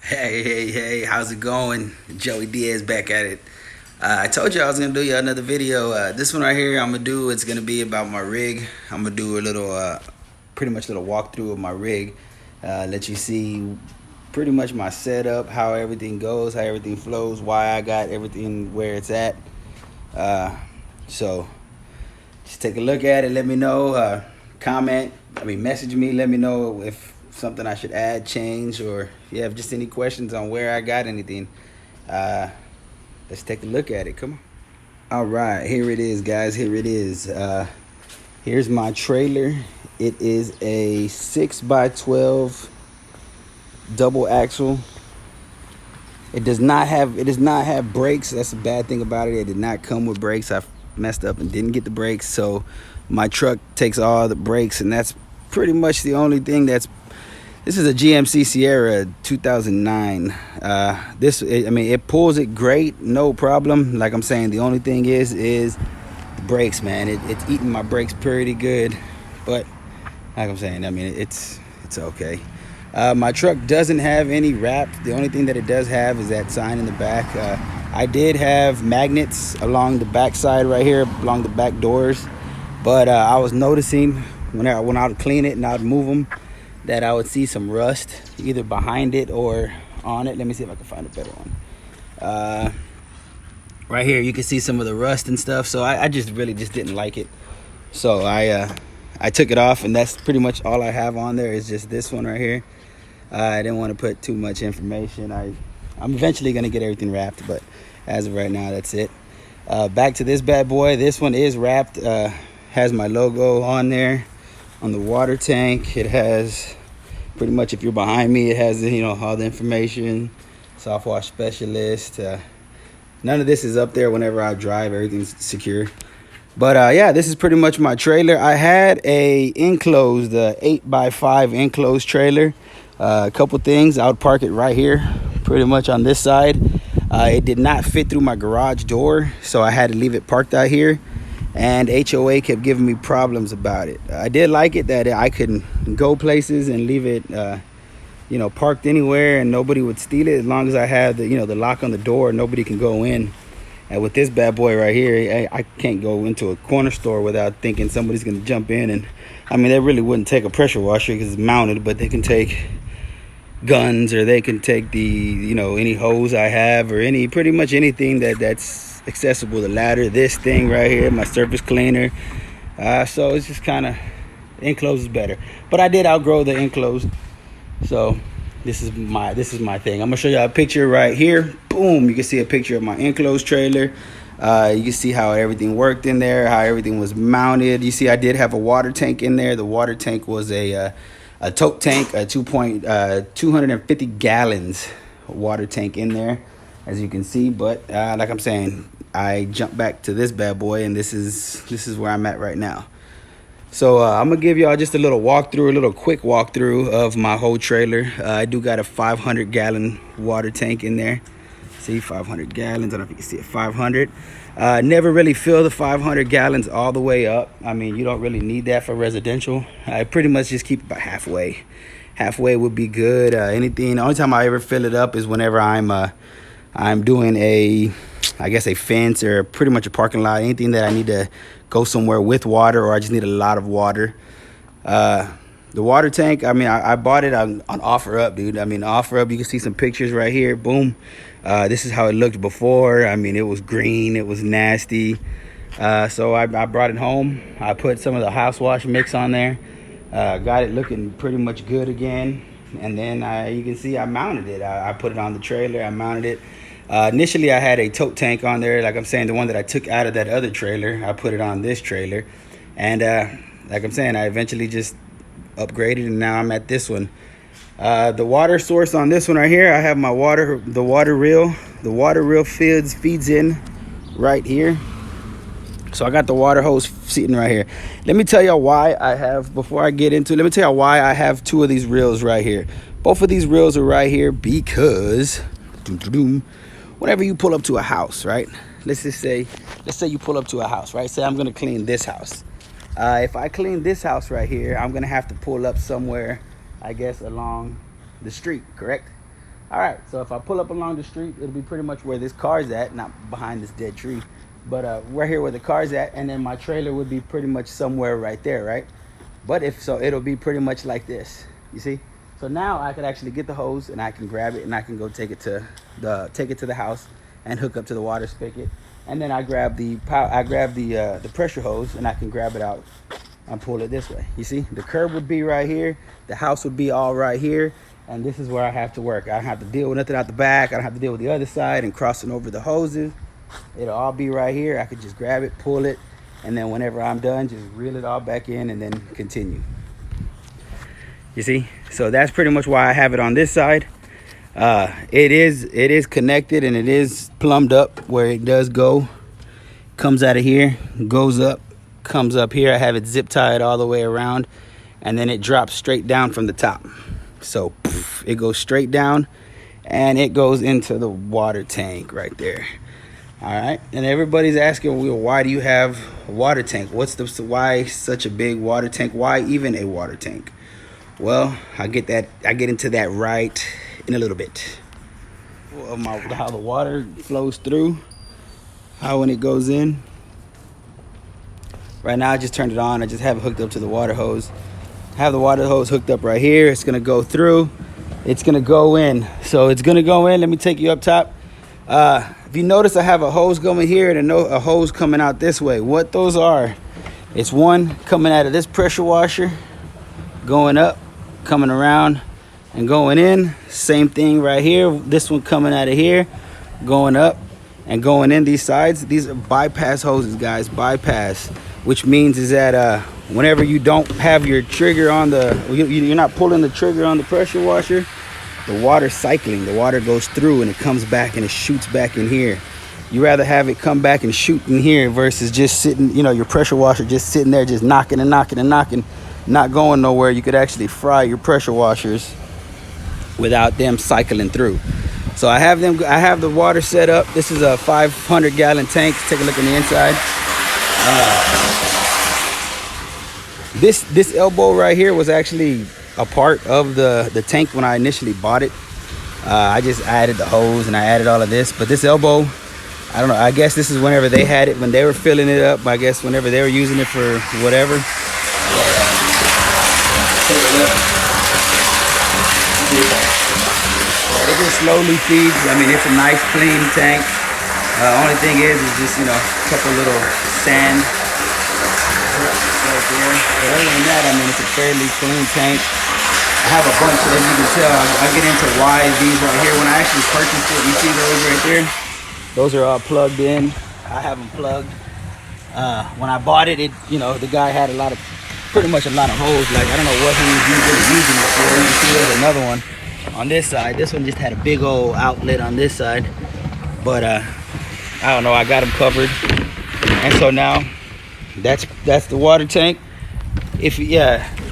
Hey, how's it going? Joey Diaz back at it. I told you I was gonna do you another video. This one right here, I'm gonna do. It's gonna be about my rig. I'm gonna do a little, pretty much a little walkthrough of my rig. Let you see pretty much my setup, how everything goes, how everything flows, why I got everything where it's at. So just take a look at it. Let me know. Comment. Message me. Let me know if something I should add, change, or if you have just any questions on where I got anything. Uh, let's take a look at it. Come on. All right, here it is, guys. Here it is. Here's my trailer. It is a 6x12 double axle. It does not have brakes. That's a bad thing about it. It did not come with brakes. I messed up and didn't get the brakes, so my truck takes all the brakes, and that's pretty much the only thing that's. This is a GMC Sierra 2009. It pulls it great, no problem. Like I'm saying, the only thing is the brakes, man. It's eating my brakes pretty good, but like I'm saying, it's okay. My truck doesn't have any wrap. The only thing that it does have is that sign in the back. I did have magnets along the back side right here, along the back doors, but I was noticing when I would clean it and I would move them, that I would see some rust either behind it or on it. Let me see if I can find a better one. Right here you can see some of the rust and stuff, so I just really didn't like it. So I took it off, and that's pretty much all I have on there is just this one right here. I didn't want to put too much information. I'm eventually going to get everything wrapped, but as of right now, that's it. Back to this bad boy. This one is wrapped, has my logo on there on the water tank. It has pretty much, if you're behind me, it has all the information, soft wash specialist. None of this is up there whenever I drive. Everything's secure. But yeah, this is pretty much my trailer. I had a enclosed 8x5 enclosed trailer. A couple things, I would park it right here, pretty much on this side. It did not fit through my garage door, so I had to leave it parked out here, and HOA kept giving me problems about it. I did like it that I could go places and leave it parked anywhere and nobody would steal it, as long as I had the lock on the door. Nobody can go in. And with this bad boy right here, I can't go into a corner store without thinking somebody's gonna jump in. And they really wouldn't take a pressure washer because it's mounted, but they can take guns, or they can take the any hose I have, or pretty much anything that's accessible. The ladder, this thing right here, my surface cleaner. So it's just kind of, enclosed is better, but I did outgrow the enclosed. So this is my thing. I'm gonna show you a picture right here. Boom, you can see a picture of my enclosed trailer. You can see how everything worked in there, how everything was mounted. You see I did have a water tank in there. The water tank was a tote tank, a 250 gallons water tank in there, as you can see. But like I'm saying, I jumped back to this bad boy, and this is where I'm at right now. So I'm gonna give y'all just a little walkthrough, a little quick walkthrough of my whole trailer. I do got a 500 gallon water tank in there. See, 500 gallons. I don't know if you can see it. 500. Never really fill the 500 gallons all the way up. You don't really need that for residential. I pretty much just keep about halfway. Halfway would be good. The only time I ever fill it up is whenever I'm doing a fence, or pretty much a parking lot. Anything that I need to go somewhere with water, or I just need a lot of water. The water tank, I bought it on OfferUp, dude. OfferUp, you can see some pictures right here. Boom. This is how it looked before. It was green. It was nasty. So I brought it home. I put some of the house wash mix on there. Got it looking pretty much good again. And then you can see I mounted it. I put it on the trailer. I mounted it. Initially, I had a tote tank on there. Like I'm saying, the one that I took out of that other trailer, I put it on this trailer. And like I'm saying, I eventually just upgraded, and now I'm at this one. The water source on this one right here, I have my the water reel. The water reel feeds in right here. So I got the water hose sitting right here. Let me tell y'all why I have, before I get into it, let me tell y'all why I have two of these reels right here. Both of these reels are right here because whenever you pull up to a house, right? Let's say you pull up to a house, right? Say I'm gonna clean this house. If I clean this house right here, I'm gonna have to pull up somewhere, I guess, along the street, correct? All right, so if I pull up along the street, it'll be pretty much where this car's at, not behind this dead tree, but we're here where the car's at, and then my trailer would be pretty much somewhere right there, right? But if so, it'll be pretty much like this, you see? So now I could actually get the hose and I can grab it and I can go take it to the house and hook up to the water spigot. And then I grab the pressure hose and I can grab it out and pull it this way. You see, the curb would be right here, the house would be all right here, and this is where I have to work. I don't have to deal with nothing out the back. I don't have to deal with the other side and crossing over the hoses. It'll all be right here. I could just grab it, pull it, and then whenever I'm done, just reel it all back in and then continue. You see, so that's pretty much why I have it on this side. It is connected and it is plumbed up where it does go. Comes out of here, goes up, comes up here. I have it zip tied all the way around, and then it drops straight down from the top. So it goes straight down and it goes into the water tank right there. All right, and everybody's asking, well, why do you have a water tank? Why such a big water tank? Why even a water tank? Well, I get into that right in a little bit. How the water flows through, how when it goes in. Right now I just turned it on. I just have it hooked up to the water hose. I have the water hose hooked up right here. It's gonna go through. It's gonna go in. So it's gonna go in. Let me take you up top. If you notice, I have a hose going here and a hose coming out this way. What those are, it's one coming out of this pressure washer, going up, coming around, and going in. Same thing right here. This one coming out of here, going up, and going in these sides. These are bypass hoses, guys. Bypass, which means is that whenever you don't have your trigger on you're not pulling the trigger on the pressure washer, the water's cycling. The water goes through and it comes back and it shoots back in here. You rather have it come back and shoot in here versus just sitting, your pressure washer just sitting there just knocking and knocking and knocking, not going nowhere. You could actually fry your pressure washers without them cycling through. So I have the water set up. This is a 500-gallon tank. Let's take a look on the inside. This elbow right here was actually a part of the tank when I initially bought it. I just added the hose and I added all of this, but this elbow, I don't know, I guess this is whenever they had it, when they were filling it up, I guess whenever they were using it for whatever. It just slowly feeds. I mean, it's a nice clean tank. Only thing is just, a couple little sand right there. But other than that, I mean, it's a fairly clean tank. I have a bunch, as you can tell, I get into why these right here. When I actually purchased it, you see those right there? Those are all plugged in. I have them plugged. When I bought it, the guy had pretty much a lot of holes. Like, I don't know what he was using it for. You see there's another one on this side. This one just had a big old outlet on this side. But, I don't know, I got them covered. And so now, that's the water tank.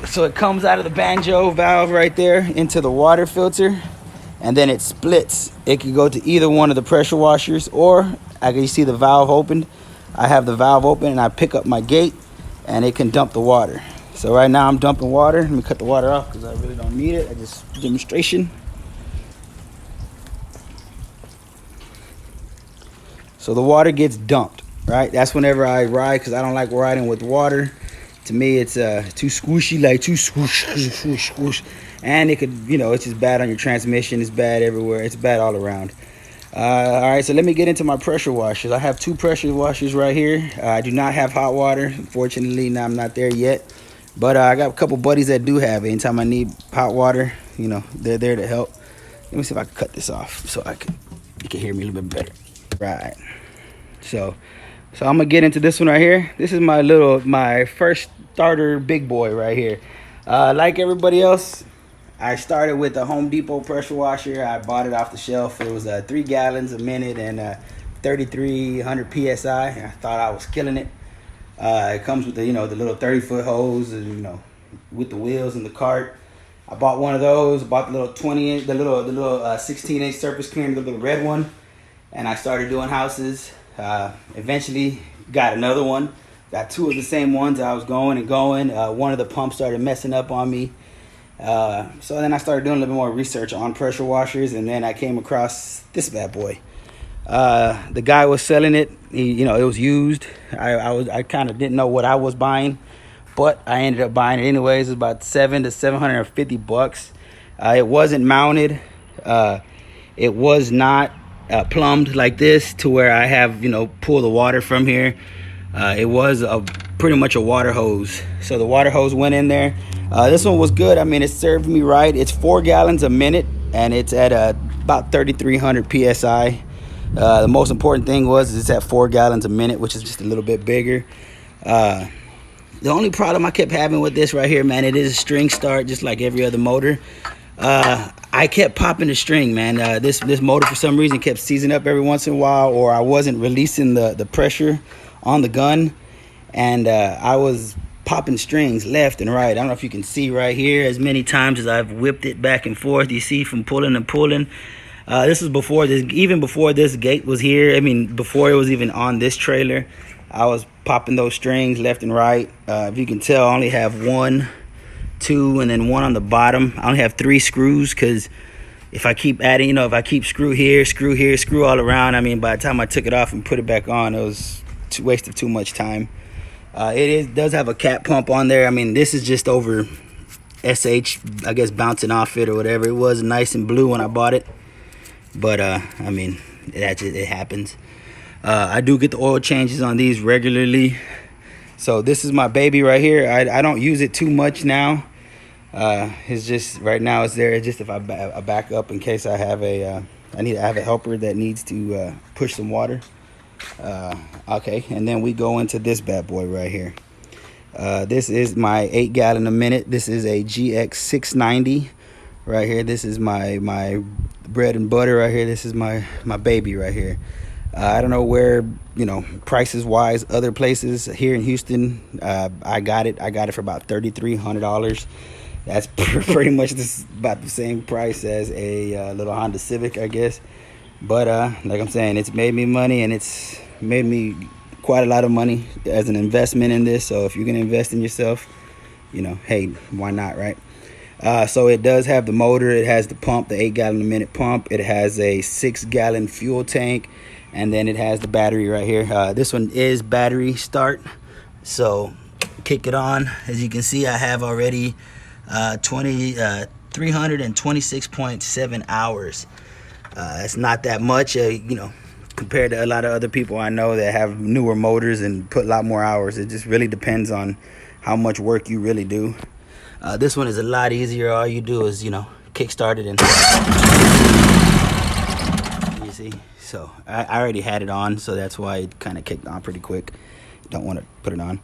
So it comes out of the banjo valve right there into the water filter, and then it splits. It can go to either one of the pressure washers, or you see the valve opened. I have the valve open and I pick up my gate and it can dump the water. So right now I'm dumping water. Let me cut the water off because I really don't need it. I just demonstration. So the water gets dumped, right? That's whenever I ride, because I don't like riding with water. To me, it's too squishy, like too swoosh, swoosh, swoosh. And it could, it's just bad on your transmission. It's bad everywhere. It's bad all around. All right, so let me get into my pressure washers. I have two pressure washers right here. I do not have hot water. Unfortunately, now I'm not there yet. But I got a couple buddies that do have it. Anytime I need hot water, they're there to help. Let me see if I can cut this off so you can hear me a little bit better. Right. So I'm gonna get into this one right here. This is my first starter big boy right here. Like everybody else, I started with a Home Depot pressure washer. I bought it off the shelf. It was 3 gallons a minute and 3,300 psi. I thought I was killing it. It comes with the little 30-foot hose and with the wheels and the cart. I bought one of those. Bought the little 20-inch, the little 16-inch surface cleaner, the little red one, and I started doing houses. Eventually got another one. Got 2 of the same ones. I was going and going. One of the pumps started messing up on me. So then I started doing a little bit more research on pressure washers, and then I came across this bad boy. The guy was selling it. It was used. I kind of didn't know what I was buying, but I ended up buying it anyways. It was about $700 to $750. It wasn't mounted. It was not plumbed like this to where I have pull the water from here. It was pretty much a water hose. So the water hose went in there. This one was good. I mean, it served me right. It's 4 gallons a minute, and it's at about 3,300 psi. The most important thing was it's at 4 gallons a minute, which is just a little bit bigger. The only problem I kept having with this right here, man, it is a string start just like every other motor. I kept popping the string, man. This motor for some reason kept seizing up every once in a while, or I wasn't releasing the pressure on the gun, and I was popping strings left and right. I don't know if you can see right here, as many times as I've whipped it back and forth, you see from pulling and pulling. This was before this, even before this gate was here. I mean, before it was even on this trailer, I was popping those strings left and right. If you can tell, I only have 1, 2, and then 1 on the bottom. I only have 3 screws, because if I keep adding, if I keep screw here, screw all around, I mean, by the time I took it off and put it back on, it was a waste of too much time. It does have a cat pump on there. I mean, this is just over SH, I guess, bouncing off it or whatever. It was nice and blue when I bought it, but I mean, it happens. I do get the oil changes on these regularly. So this is my baby right here. I don't use it too much now. It's just right now it's there just if I back up in case I have I have a helper that needs to push some water. Okay, and then we go into this bad boy right here. This is my 8 gallon a minute. This is a GX 690 right here. This is my bread and butter right here. This is my baby right here. I don't know where, prices wise, other places here in Houston. I got it for about $3,300. That's pretty much about the same price as a little Honda Civic, I guess. But like I'm saying, it's made me money, and it's made me quite a lot of money as an investment in this. So if you're gonna invest in yourself, hey, why not, right? So it does have the motor. It has the pump, the 8 gallon a minute pump. It has a 6 gallon fuel tank. And then it has the battery right here. This one is battery start. So kick it on. As you can see, I have already 326.7 hours. It's not that much, compared to a lot of other people I know that have newer motors and put a lot more hours. It just really depends on how much work you really do. This one is a lot easier. All you do is, kick start it and you see. So I already had it on, so that's why it kind of kicked on pretty quick. Don't want to put it on,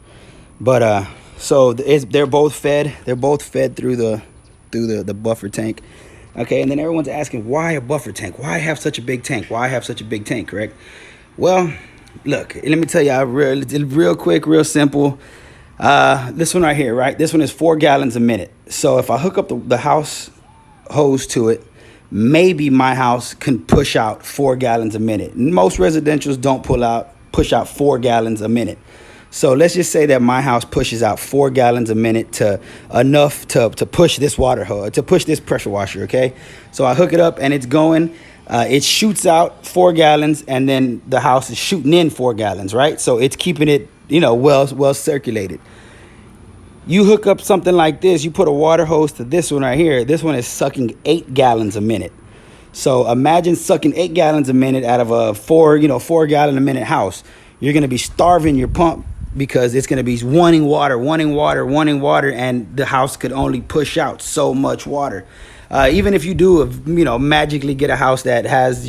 but so they're both fed. They're both fed through the buffer tank. Okay, and then everyone's asking, why a buffer tank? Why have such a big tank? Why have such a big tank? Correct? Well, look, let me tell you, real quick, real simple. This one right here, right? This one is 4 gallons a minute. So if I hook up the house hose to it, maybe my house can push out 4 gallons a minute. Most residentials don't push out 4 gallons a minute. So let's just say that my house pushes out 4 gallons a minute to enough to push this water hose, to push this pressure washer, okay? So I hook it up and it's going. It shoots out 4 gallons, and then the house is shooting in 4 gallons, right? So it's keeping it, well circulated. You hook up something like this, you put a water hose to this one right here. This one is sucking 8 gallons a minute. So imagine sucking 8 gallons a minute out of a 4 gallon a minute house. You're going to be starving your pump because it's going to be wanting water, and the house could only push out so much water. Even if you do, magically get a house that has,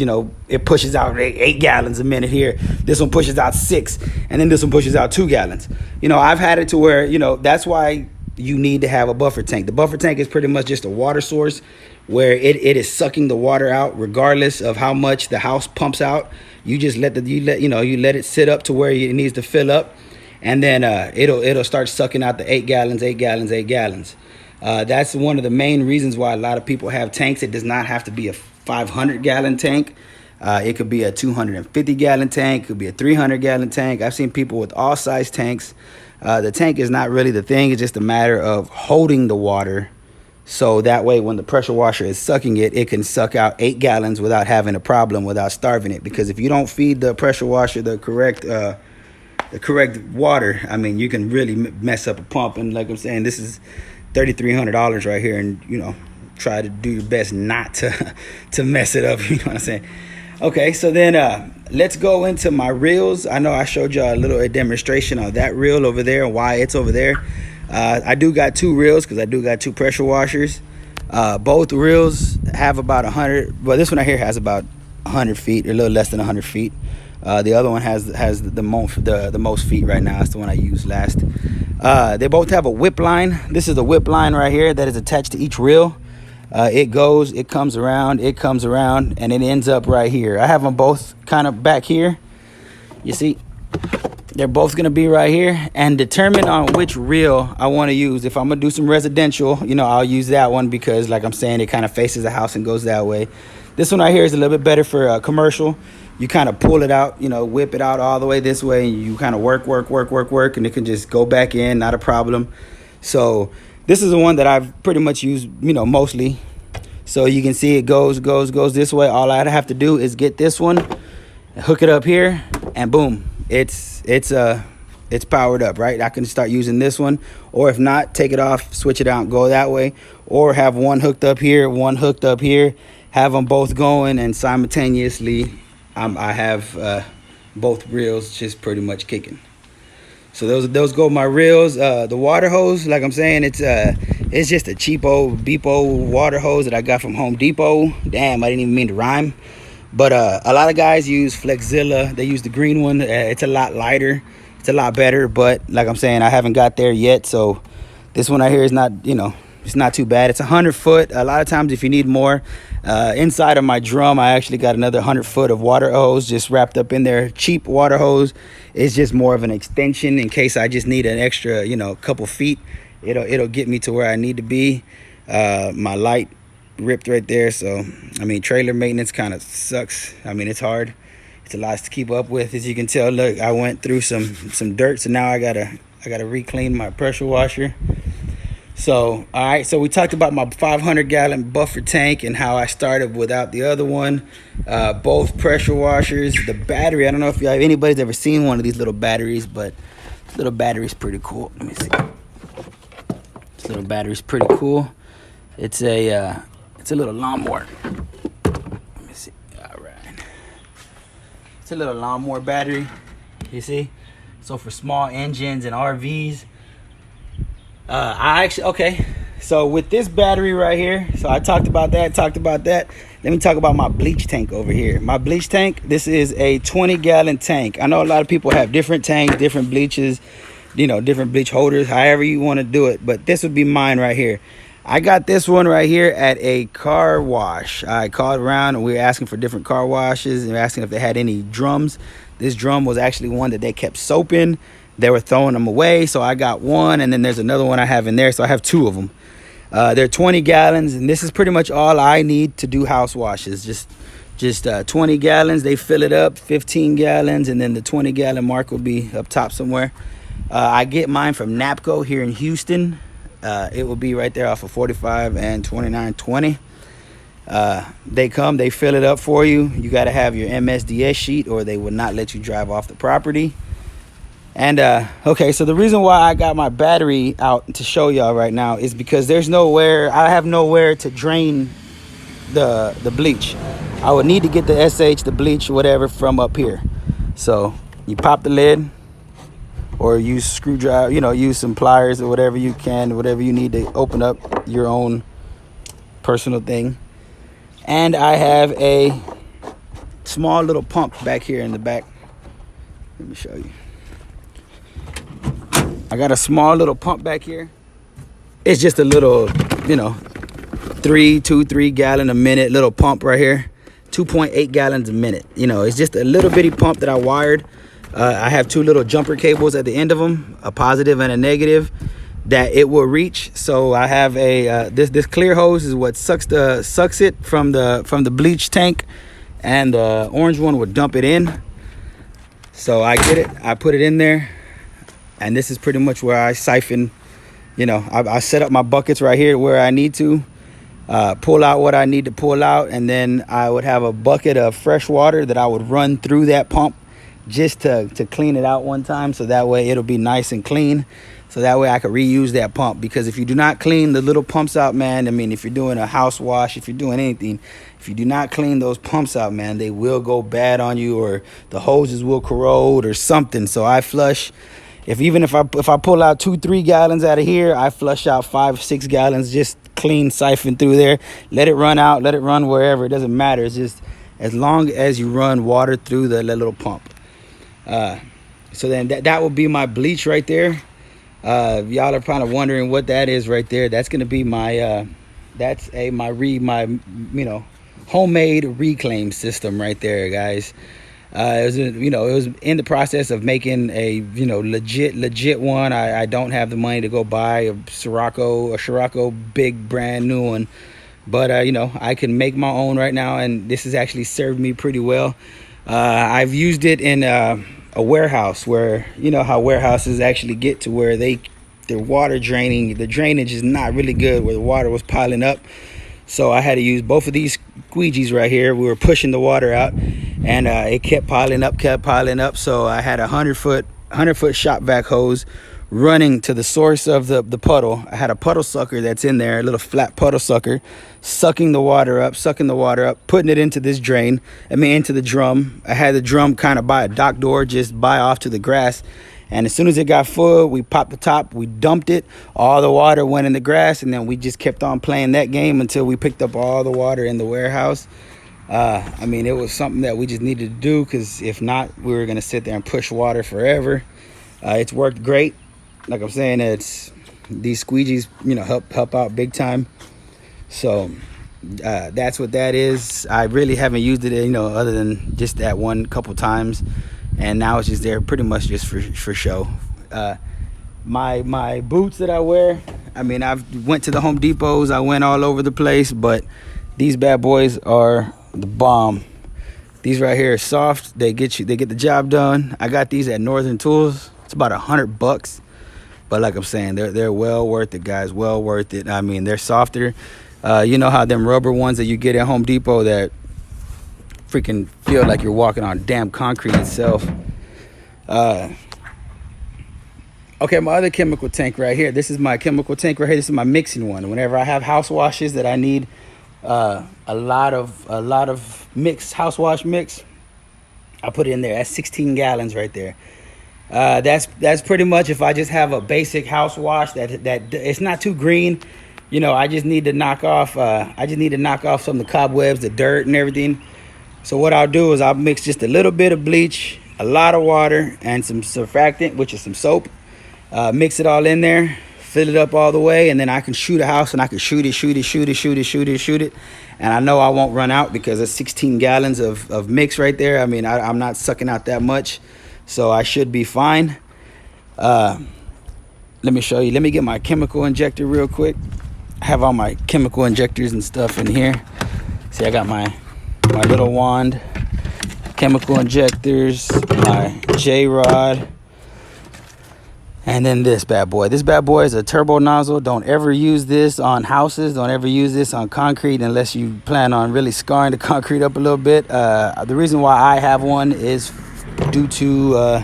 it pushes out 8 gallons a minute here. This one pushes out 6, and then this one pushes out 2 gallons. I've had it to where, that's why you need to have a buffer tank. The buffer tank is pretty much just a water source where it is sucking the water out regardless of how much the house pumps out. You just let it sit up to where it needs to fill up, and then it'll start sucking out the 8 gallons. That's one of the main reasons why a lot of people have tanks. It does not have to be a 500-gallon tank. It could be a 250-gallon tank. It could be a 300-gallon tank. I've seen people with all size tanks. The tank is not really the thing. It's just a matter of holding the water So that way, when the pressure washer is sucking it, it can suck out 8 gallons without having a problem, without starving it. Because if you don't feed the pressure washer the correct water, I mean, you can really mess up a pump. And like I'm saying, this is $3,300 right here, and you know, try to do your best not to mess it up. You know what I'm saying? Okay, so then let's go into my reels. I know I showed y'all a demonstration on that reel over there and why it's over there. I do got 2 reels because I do got 2 pressure washers. Both reels have about 100. Well, this one right here has about 100 feet, or a little less than 100 feet. The other one has the most feet right now. That's the one I used last. They both have a whip line. This is the whip line right here that is attached to each reel. It comes around, and it ends up right here. I have them both kind of back here. You see, they're both gonna be right here, and determine on which reel I want to use. If I'm gonna do some residential, you know, I'll use that one because, like I'm saying, it kind of faces the house and goes that way. This one right here is a little bit better for commercial. You kind of pull it out, you know, whip it out all the way this way, and you kind of work, and it can just go back in, not a problem. So this is the one that I've pretty much used, you know, mostly. So you can see it goes this way. All I have to do is get this one, hook it up here, and boom, it's powered up, right? I can start using this one, or if not, take it off, switch it out, go that way, or have one hooked up here, one hooked up here, have them both going, and simultaneously I have both reels just pretty much kicking. So those go my reels. The water hose, like I'm saying, it's just a cheap old Beepo water hose that I got from Home Depot. Damn, I didn't even mean to rhyme. But a lot of guys use Flexzilla. They use the green one. It's a lot lighter. It's a lot better. But like I'm saying, I haven't got there yet. So this one right here is not, you know, it's not too bad. It's 100 foot. A lot of times if you need more, inside of my drum, I actually got another 100 foot of water hose just wrapped up in there. Cheap water hose. It's just more of an extension in case I just need an extra, you know, couple feet. It'll get me to where I need to be. My light ripped right there. So, I mean, trailer maintenance kind of sucks. I mean, it's hard. It's a lot to keep up with. As you can tell, look, I went through some dirt. So now I gotta re-clean my pressure washer. So, all right, so we talked about my 500-gallon buffer tank and how I started without the other one. Both pressure washers. The battery, I don't know if anybody's ever seen one of these little batteries, but this little battery's pretty cool. Let me see. This little battery's pretty cool. It's a little lawnmower. Let me see. All right. It's a little lawnmower battery, you see? So for small engines and RVs, so with this battery right here, so I talked about that. Let me talk about my bleach tank over here. My bleach tank, this is a 20-gallon tank. I know a lot of people have different tanks, different bleaches, you know, different bleach holders, however you want to do it. But this would be mine right here. I got this one right here at a car wash. I called around and we were asking for different car washes and asking if they had any drums. This drum was actually one that they kept soap in. They were throwing them away, so I got one, and then there's another one I have in there, so I have 2 of them. They're 20 gallons, and this is pretty much all I need to do house washes. Just 20 gallons. They fill it up, 15 gallons, and then the 20-gallon mark will be up top somewhere. I get mine from NAPCO here in Houston. It will be right there off of 45 and 2920. They come, they fill it up for you. You got to have your MSDS sheet, or they will not let you drive off the property. And okay, so the reason why I got my battery out to show y'all right now is because I have nowhere to drain the bleach. I would need to get the SH, the bleach, whatever, from up here. So you pop the lid, or use screwdriver, you know, use some pliers or whatever you can, whatever you need to open up your own personal thing. And I have a small little pump back here in the back. Let me show you. I got a small little pump back here. It's just a little, you know, 3 gallon a minute little pump right here. 2.8 gallons a minute. You know, it's just a little bitty pump that I wired. I have 2 little jumper cables at the end of them, a positive and a negative, that it will reach. So I have a this clear hose is what sucks it from the bleach tank, and the orange one would dump it in. So I get it, I put it in there, and this is pretty much where I siphon you know, I set up my buckets right here where I need to. Pull out what I need to pull out, and then I would have a bucket of fresh water that I would run through that pump just to clean it out one time, so that way it'll be nice and clean, so that way I could reuse that pump. Because if you do not clean the little pumps out, man, I mean, if you're doing a house wash, if you're doing anything, if you do not clean those pumps out, man, they will go bad on you, or the hoses will corrode or something. So I flush. If I pull out 2-3 gallons out of here, I flush out 5-6 gallons, just clean, siphon through there, let it run out, let it run wherever, it doesn't matter. It's just as long as you run water through the little pump. So then that will be my bleach right there. Y'all are kind of wondering what that is right there. That's gonna be my homemade reclaim system right there, guys. It was in the process of making a legit one. I don't have the money to go buy a Scirocco big brand new one, but I can make my own right now, and this has actually served me pretty well. I've used it in a warehouse, where how warehouses actually get to where the drainage is not really good, where the water was piling up. So I had to use both of these squeegees right here. We were pushing the water out, and it kept piling up. So I had a 100-foot shop vac hose running to the source of the puddle. I had a puddle sucker that's in there, a little flat puddle sucker, sucking the water up, putting it into this into the drum. I had the drum kind of by a dock door, just by off to the grass. And as soon as it got full, we popped the top, we dumped it, all the water went in the grass, and then we just kept on playing that game until we picked up all the water in the warehouse. It was something that we just needed to do, because if not, we were going to sit there and push water forever. It's worked great. Like I'm saying, these squeegees, help out big time. So that's what that is. I really haven't used it, other than just that one couple times. And now it's just there pretty much just for show. My boots that I wear, I've went to the Home Depots, I went all over the place, but these bad boys are the bomb. These right here are soft. They get the job done. I got these at Northern Tools. It's about $100, but like I'm saying, they're well worth it, guys. Well worth it. They're softer. You know how them rubber ones that you get at Home Depot that freaking feel like you're walking on damn concrete itself. Okay, my other chemical tank right here. This is my chemical tank right here. This is my mixing one. Whenever I have house washes that I need a lot of house wash mix, I put it in there. That's 16 gallons right there. That's pretty much if I just have a basic house wash that it's not too green. I just need to knock off some of the cobwebs, the dirt and everything. So what I'll do is I'll mix just a little bit of bleach, a lot of water, and some surfactant, which is some soap. Mix it all in there, fill it up all the way, and then I can shoot a house, and I can shoot it. And I know I won't run out, because it's 16 gallons of mix right there. I'm not sucking out that much, so I should be fine. Let me show you. Let me get my chemical injector real quick. I have all my chemical injectors and stuff in here. See, I got my little wand, chemical injectors, my J-rod, and then this bad boy. This bad boy is a turbo nozzle. Don't ever use this on houses. Don't ever use this on concrete unless you plan on really scarring the concrete up a little bit. The reason why I have one is due to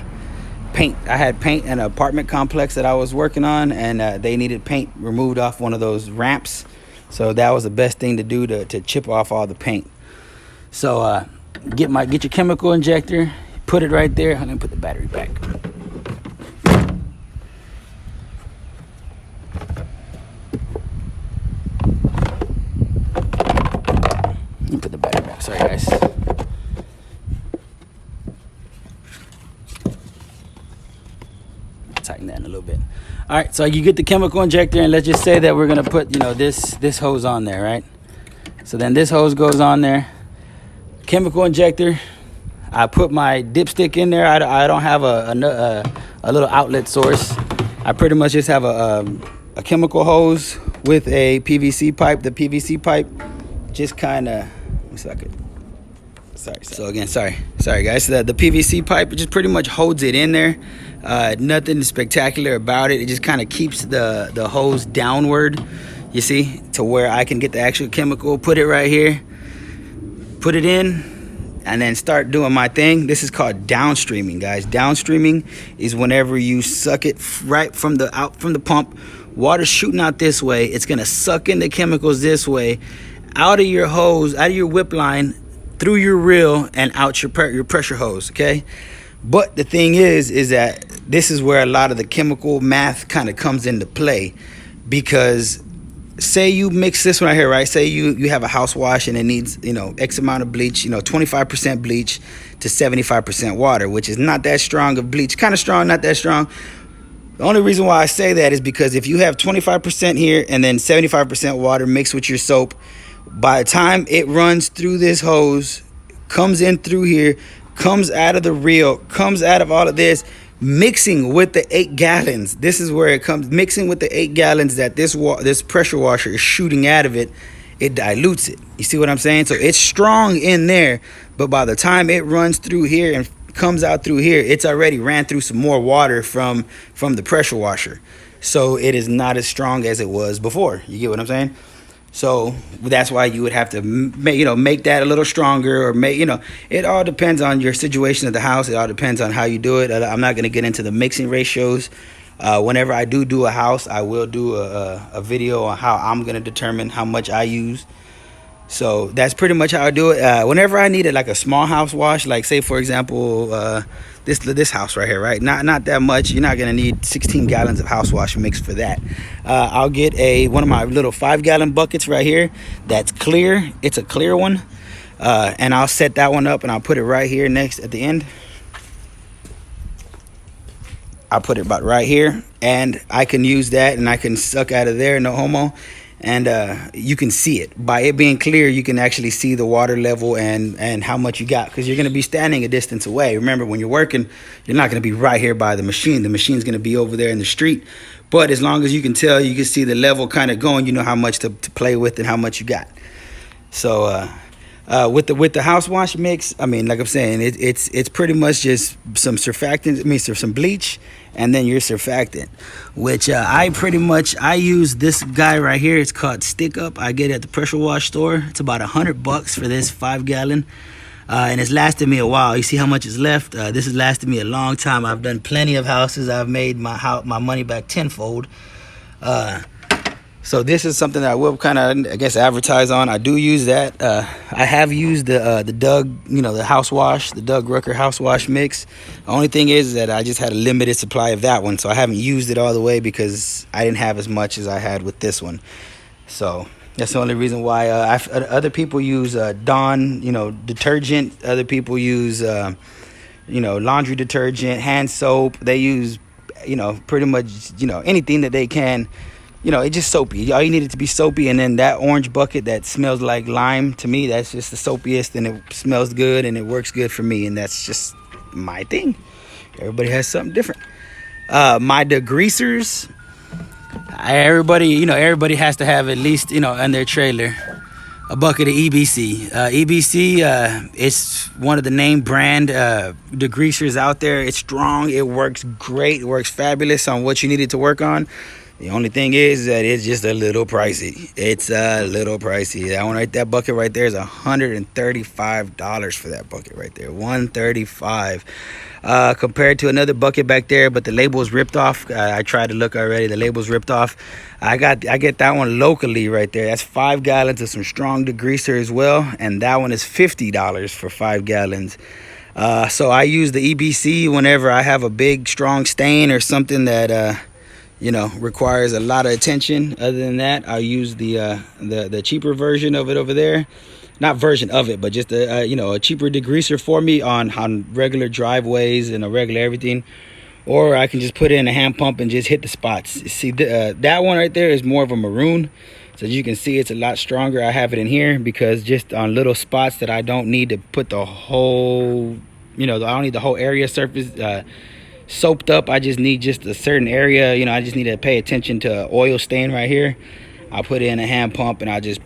paint. I had paint in an apartment complex that I was working on, and they needed paint removed off one of those ramps. So that was the best thing to do to chip off all the paint. So get your chemical injector, put it right there. I'm gonna put the battery back. Let me put the battery back. Sorry, guys. Tighten that in a little bit. All right, so you get the chemical injector, and let's just say that we're gonna put this hose on there, right? So then this hose goes on there. Chemical injector. I put my dipstick in there. I don't have a little outlet source. I pretty much just have a chemical hose with a PVC pipe. The PVC pipe just kind of, sorry. So again, sorry guys. So the PVC pipe just pretty much holds it in there. Nothing spectacular about it. It just kind of keeps the hose downward, you see, to where I can get the actual chemical, put it right here, put it in, and then start doing my thing. This is called downstreaming, guys. Downstreaming is whenever you suck it right from the out from the pump, water shooting out this way. It's gonna suck in the chemicals this way, out of your hose, out of your whip line, through your reel, and out your pressure hose. Okay. But the thing is that this is where a lot of the chemical math kind of comes into play, because say you mix this one right here, right? Say you have a house wash and it needs, you know, X amount of bleach, you know, 25% bleach to 75% water, which is not that strong of bleach. Kind of strong, not that strong. The only reason why I say that is because if you have 25% here and then 75% water mixed with your soap, by the time it runs through this hose, comes in through here, comes out of the reel, comes out of all of this, mixing with the 8 gallons. This is where it comes, mixing with the 8 gallons that this pressure washer is shooting out of it. It dilutes it. You see what I'm saying? So it's strong in there, but by the time it runs through here and comes out through here, it's already ran through some more water from the pressure washer. So it is not as strong as it was before. You get what I'm saying? So that's why you would have to, make that a little stronger, or it all depends on your situation of the house. It all depends on how you do it. I'm not going to get into the mixing ratios. Whenever I do a house, I will do a video on how I'm going to determine how much I use. So that's pretty much how I do it. Whenever I needed like a small house wash, like say for example, this house right here, right? Not that much. You're not gonna need 16 gallons of house wash mix for that. I'll get one of my little 5-gallon buckets right here. That's clear. It's a clear one, and I'll set that one up and I'll put it right here next at the end. I'll put it about right here, and I can use that, and I can suck out of there, no homo. And you can see it. By it being clear, you can actually see the water level and how much you got, because you're going to be standing a distance away. Remember, when you're working, you're not going to be right here by the machine. The machine's going to be over there in the street. But as long as you can tell, you can see the level kind of going, you know how much to play with and how much you got. So with the house wash mix, I mean, like I'm saying, it's pretty much just some surfactant, some bleach, and then your surfactant, which I use this guy right here. It's called Stick Up. I get it at the pressure wash store. It's about $100 for this 5-gallon, and it's lasted me a while. You see how much is left? This has lasted me a long time. I've done plenty of houses. I've made my money back tenfold. So this is something that I will kind of, I guess, advertise on. I do use that. I have used the Doug, the house wash, the Doug Rucker house wash mix. The only thing is that I just had a limited supply of that one, so I haven't used it all the way because I didn't have as much as I had with this one. So that's the only reason why. Other people use Dawn, detergent. Other people use, laundry detergent, hand soap. They use, pretty much, anything that they can. It's just soapy. All you need it to be soapy, and then that orange bucket that smells like lime, to me, that's just the soapiest, and it smells good, and it works good for me, and that's just my thing. Everybody has something different. My degreasers, everybody has to have at least, in their trailer, a bucket of EBC. EBC is one of the name brand degreasers out there. It's strong. It works great. It works fabulous on what you need it to work on. The only thing is that it's just a little pricey. It's a little pricey. That bucket right there is $135 for that bucket right there. $135 compared to another bucket back there, but the label is ripped off. I tried to look already. The label's ripped off. I get that one locally right there. That's 5 gallons of some strong degreaser as well, and that one is $50 for 5 gallons. So I use the EBC whenever I have a big strong stain or something that requires a lot of attention. Other than that, I'll use the cheaper version of it over there. Not version of it, but just a cheaper degreaser for me on regular driveways and a regular everything. Or I can just put in a hand pump and just hit the spots. See, that one right there is more of a maroon. So as you can see, it's a lot stronger. I have it in here because just on little spots that I don't need to put the whole, I don't need the whole area surface soaped up. I just need just a certain area. I just need to pay attention to oil stain right here. I'll put in a hand pump and I'll just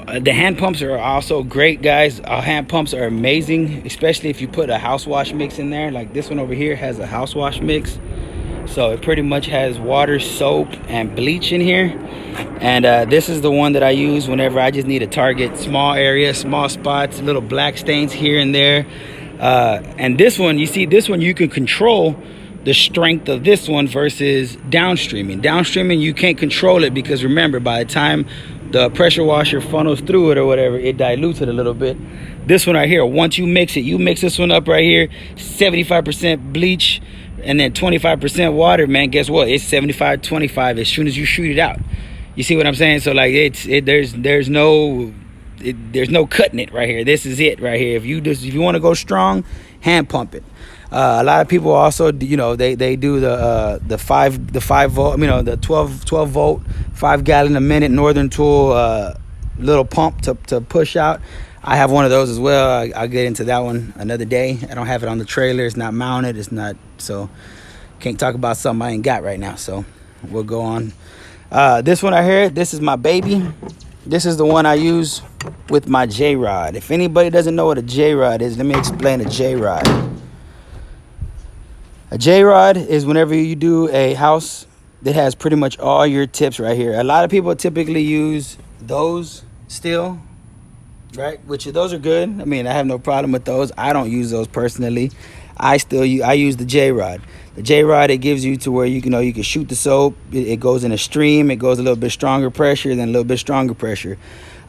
The hand pumps are also great, guys. Hand pumps are amazing, especially if you put a house wash mix in there. Like this one over here has a house wash mix. So it pretty much has water, soap, and bleach in here. And this is the one that I use whenever I just need to target small areas, small spots, little black stains here and there. And this one, you see, this one you can control the strength of this one versus downstreaming. Downstreaming, you can't control it because remember, by the time the pressure washer funnels through it or whatever, it dilutes it a little bit. This one right here, once you mix it, you mix this one up right here, 75% bleach and then 25% water, man, guess what? It's 75-25 as soon as you shoot it out. You see what I'm saying? So like there's no cutting it right here. This is it right here. If you want to go strong, hand pump it. A lot of people also, you know, they do the 5 volt, you know, the 12 volt 5 gallon a minute Northern Tool little pump to push out. I have one of those as well. I'll get into that one another day. I don't have it on the trailer. It's not mounted. It's not, so can't talk about something I ain't got right now. So we'll go on. This one right here, this is my baby. This is the one I use with my J-Rod. If anybody doesn't know what a J-Rod is, let me explain a J-Rod. A J-Rod is whenever you do a house that has pretty much all your tips right here. A lot of people typically use those still, right? Which those are good. I mean, I have no problem with those. I don't use those personally. I use the J-Rod. The J-Rod, it gives you to where you can shoot the soap. It goes in a stream. It goes a little bit stronger pressure, then a little bit stronger pressure.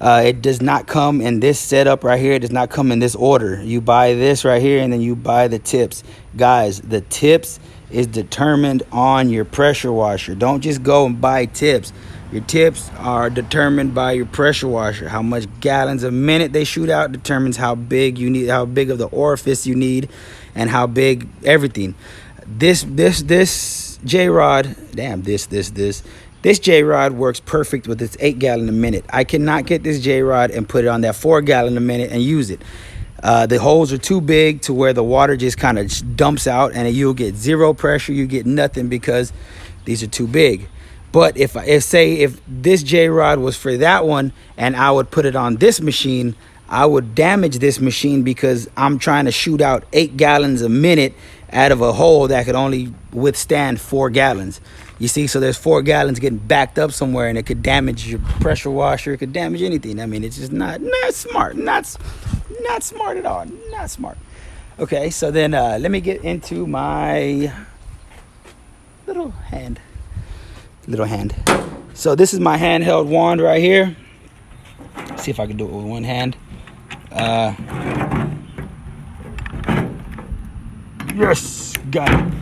It does not come in this setup right here. It does not come in this order. You buy this right here and then you buy the tips. Guys, the tips is determined on your pressure washer. Don't just go and buy tips. Your tips are determined by your pressure washer. How much gallons a minute they shoot out determines how big you need, how big of the orifice you need, and how big everything. This J-Rod, this J-Rod works perfect with its 8 gallon a minute. I cannot get this J-Rod and put it on that 4 gallon a minute and use it. The holes are too big to where the water just kind of dumps out and you'll get zero pressure. You get nothing because these are too big. But if this J-Rod was for that one and I would put it on this machine, I would damage this machine because I'm trying to shoot out 8 gallons a minute out of a hole that could only withstand 4 gallons. You see, so there's 4 gallons getting backed up somewhere and it could damage your pressure washer. It could damage anything. I mean, it's just not smart. Not smart at all. Not smart. Okay, so then let me get into my little hand. So this is my handheld wand right here. Let's see if I can do it with one hand. Yes, got it.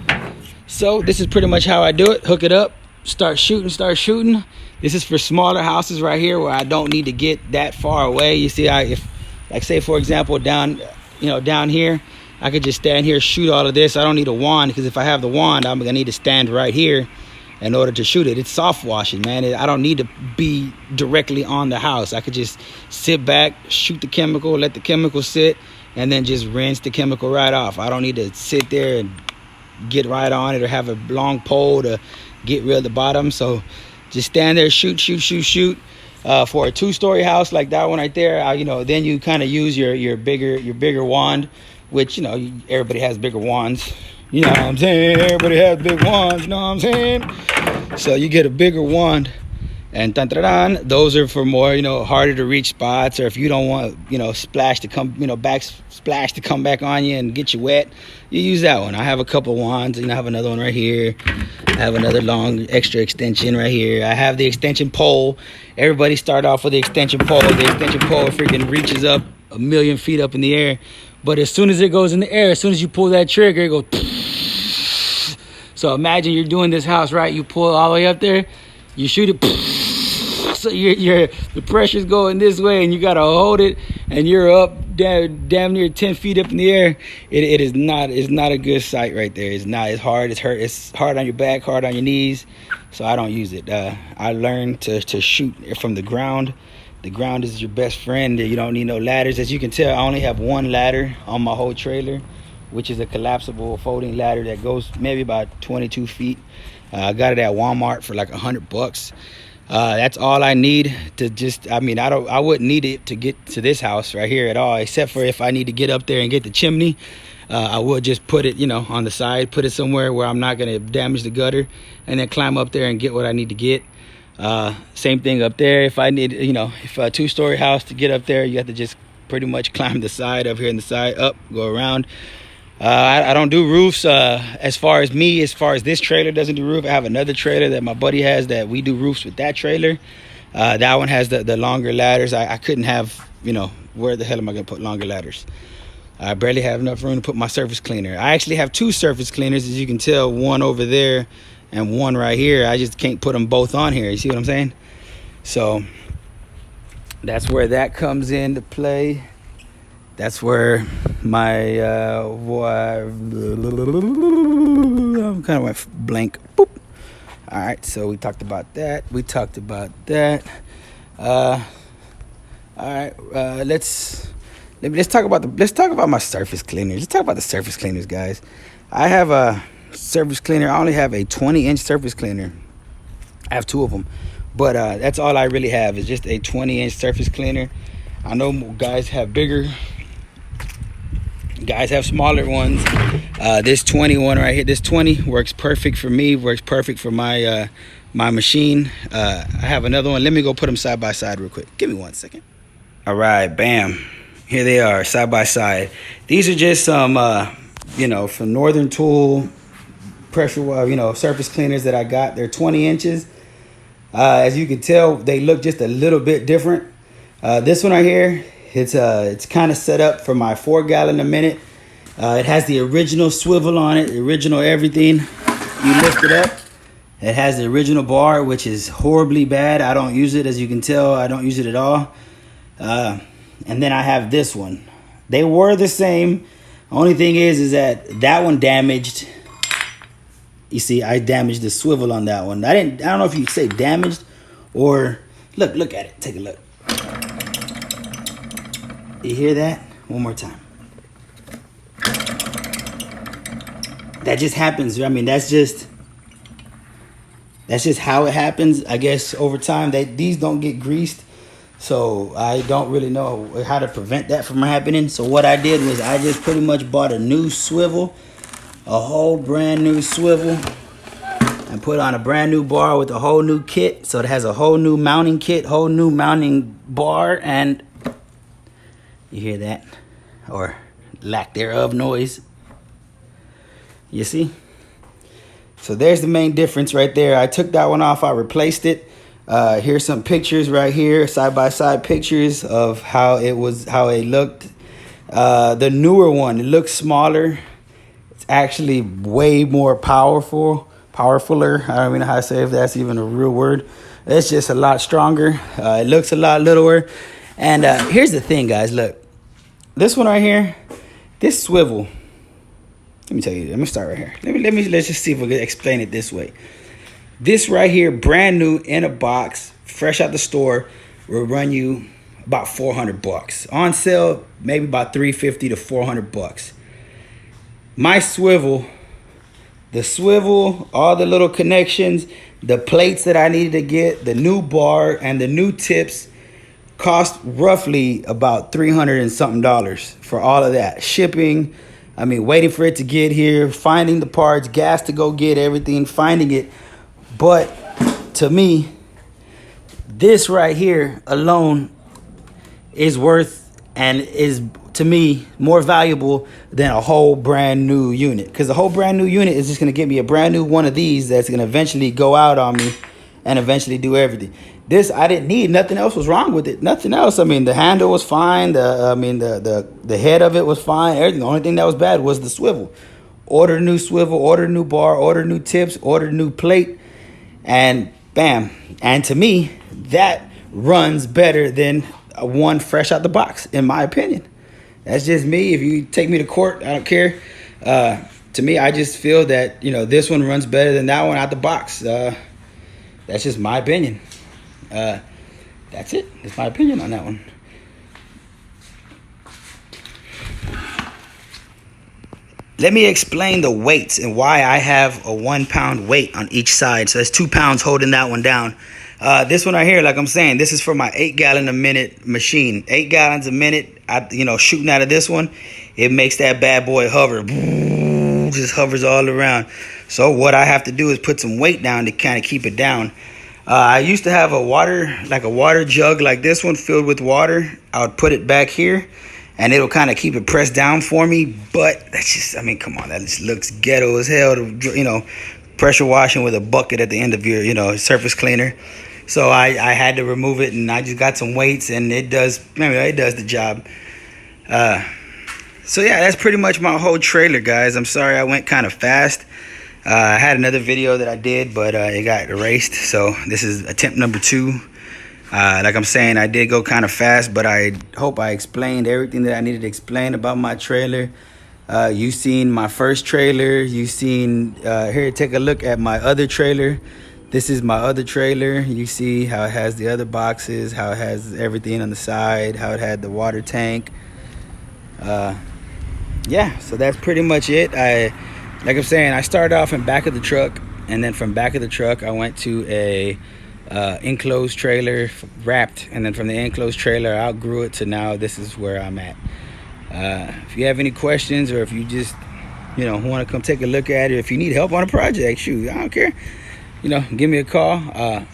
So this is pretty much how I do it. Hook it up, start shooting. This is for smaller houses right here where I don't need to get that far away. You see, if like say for example down here, I could just stand here, shoot all of this. I don't need a wand because if I have the wand, I'm gonna need to stand right here in order to shoot it. It's soft washing, man. I don't need to be directly on the house. I could just sit back, shoot the chemical, let the chemical sit, and then just rinse the chemical right off. I don't need to sit there and get right on it or have a long pole to get rid of the bottom. So just stand there, shoot. For a 2-story house like that one right there, then you kind of use your bigger wand, which everybody has bigger wands. You know what I'm saying? Everybody has big wands, you know what I'm saying? So you get a bigger wand, and those are for more, harder to reach spots, or if you don't want, splash to come, backsplash to come back on you and get you wet, you use that one. I have a couple wands, I have another one right here. I have another long extra extension right here. I have the extension pole. Everybody start off with the extension pole. The extension pole freaking reaches up 1,000,000 feet up in the air. But as soon as it goes in the air, as soon as you pull that trigger, it goes. So imagine you're doing this house, right? You pull all the way up there, you shoot it. So the pressure's going this way, and you gotta hold it, and you're up damn near 10 feet up in the air. It's not a good sight right there. It's not. It's hard. It's hard on your back, hard on your knees. So I don't use it. I learned to shoot from the ground. The ground is your best friend. You don't need no ladders. As you can tell, I only have one ladder on my whole trailer, which is a collapsible folding ladder that goes maybe about 22 feet. I got it at Walmart for like $100. That's all I need to just, I mean, I wouldn't need it to get to this house right here at all, except for if I need to get up there and get the chimney. I would just put it, you know, on the side, put it somewhere where I'm not going to damage the gutter, and then climb up there and get what I need to get. Same thing up there. If I need, you know, if a 2-story house, to get up there, you have to just pretty much climb the side up here in the side, up, go around. I don't do roofs. As far as this trailer doesn't do roof, I have another trailer that my buddy has that we do roofs with that trailer. That one has the longer ladders. I couldn't have, you know, where the hell am I going to put longer ladders? I barely have enough room to put my surface cleaner. I actually have 2 surface cleaners, as you can tell, one over there and one right here. I just can't put them both on here. You see what I'm saying? So that's where that comes into play. That's where my I'm kind of went blank. Boop. All right, so we talked about that. All right, let's talk about my surface cleaners. Let's talk about the surface cleaners, guys. I have a surface cleaner. I only have a 20-inch surface cleaner. I have 2 of them, but that's all I really have is just a 20-inch surface cleaner. I know guys have bigger. Guys have smaller ones. This 20 one right here, this 20 works perfect for me, works perfect for my my machine. I have another one. Let me go put them side by side real quick. Give me 1 second. All right, bam. Here they are, side by side. These are just some, you know, from Northern Tool pressure, you know, surface cleaners that I got. They're 20 inches. As you can tell, they look just a little bit different. This one right here, it's kind of set up for my 4 gallon a minute. It has the original swivel on it, the original everything. You lift it up. It has the original bar, which is horribly bad. I don't use it, as you can tell. I don't use it at all. And then I have this one. They were the same. Only thing is that one damaged. You see, I damaged the swivel on that one. I don't know if you say damaged or look at it. Take a look. You hear that? One more time. That just happens. I mean, that's just how it happens. I guess over time these don't get greased. So I don't really know how to prevent that from happening. So what I did was I just pretty much bought a new swivel, a whole brand new swivel, and put on a brand new bar with a whole new kit. So it has a whole new mounting kit, whole new mounting bar, and you hear that? Or lack thereof noise. You see? So there's the main difference right there. I took that one off, I replaced it. Here's some pictures right here, side-by-side pictures of how it looked. The newer one, it looks smaller. It's actually way more powerfuler. I don't even know how to say if that's even a real word. It's just a lot stronger. It looks a lot littler. And here's the thing, guys. Look, this one right here, this swivel. Let me tell you. Let me start right here. Let's just see if we can explain it this way. This right here, brand new in a box, fresh out the store, will run you about $400. On sale, maybe about $350 to $400. My swivel, all the little connections, the plates that I needed to get, the new bar and the new tips cost roughly about $300 and something for all of that. Shipping, I mean, waiting for it to get here, finding the parts, gas to go get everything, finding it. But to me, this right here alone is worth and is, to me, more valuable than a whole brand new unit. Because the whole brand new unit is just going to get me a brand new one of these that's going to eventually go out on me and eventually do everything. This I didn't need. Nothing else was wrong with it. Nothing else. I mean, the handle was fine. The head of it was fine. Everything. The only thing that was bad was the swivel. Ordered a new swivel, ordered a new bar, ordered new tips, ordered a new plate. And bam. And to me, that runs better than one fresh out the box, in my opinion. That's just me. If you take me to court, I don't care. To me, I just feel that, you know, this one runs better than that one out the box. That's just my opinion. That's it. That's my opinion on that one. Let me explain the weights and why I have a 1 pound weight on each side. So that's 2 pounds holding that one down. This one right here, like I'm saying, this is for my 8-gallon a minute machine. 8 gallons a minute. Shooting out of this one, it makes that bad boy hover. Just hovers all around. So what I have to do is put some weight down to kind of keep it down. I used to have a water jug like this one filled with water. I would put it back here, and it'll kind of keep it pressed down for me. But that's just, I mean, come on, that just looks ghetto as hell to, pressure washing with a bucket at the end of your, surface cleaner. So I had to remove it, and I just got some weights, and it does the job. So yeah, that's pretty much my whole trailer, guys. I'm sorry I went kind of fast. I had another video that I did, but it got erased. So this is attempt number 2. Like I'm saying, I did go kind of fast, but I hope I explained everything that I needed to explain about my trailer. You seen my first trailer. You seen, here, take a look at my other trailer. This is my other trailer. You see how it has the other boxes, how it has everything on the side, how it had the water tank. Yeah, so that's pretty much it. Like I'm saying, I started off in back of the truck, and then from back of the truck, I went to a enclosed trailer, wrapped, and then from the enclosed trailer, I outgrew it to now this is where I'm at. If you have any questions, or if you just, want to come take a look at it, if you need help on a project, shoot, I don't care. Give me a call. I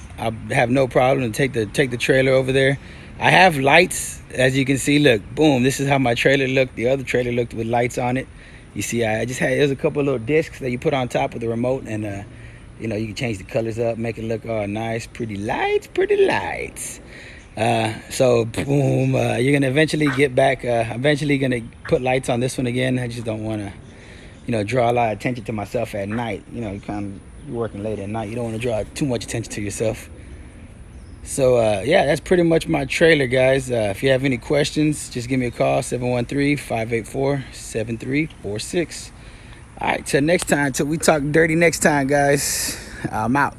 have no problem to take the trailer over there. I have lights, as you can see. Look, boom, this is how my trailer looked. The other trailer looked with lights on it. You see, there's a couple of little discs that you put on top of the remote, and you can change the colors up, make it look all nice, pretty lights. So boom, you're gonna eventually get back. Eventually gonna put lights on this one again. I just don't want to, draw a lot of attention to myself at night. You're working late at night. You don't want to draw too much attention to yourself. So yeah, that's pretty much my trailer, guys. If you have any questions, just give me a call, 713-584-7346. All right, till next time, till we talk dirty next time, guys. I'm out.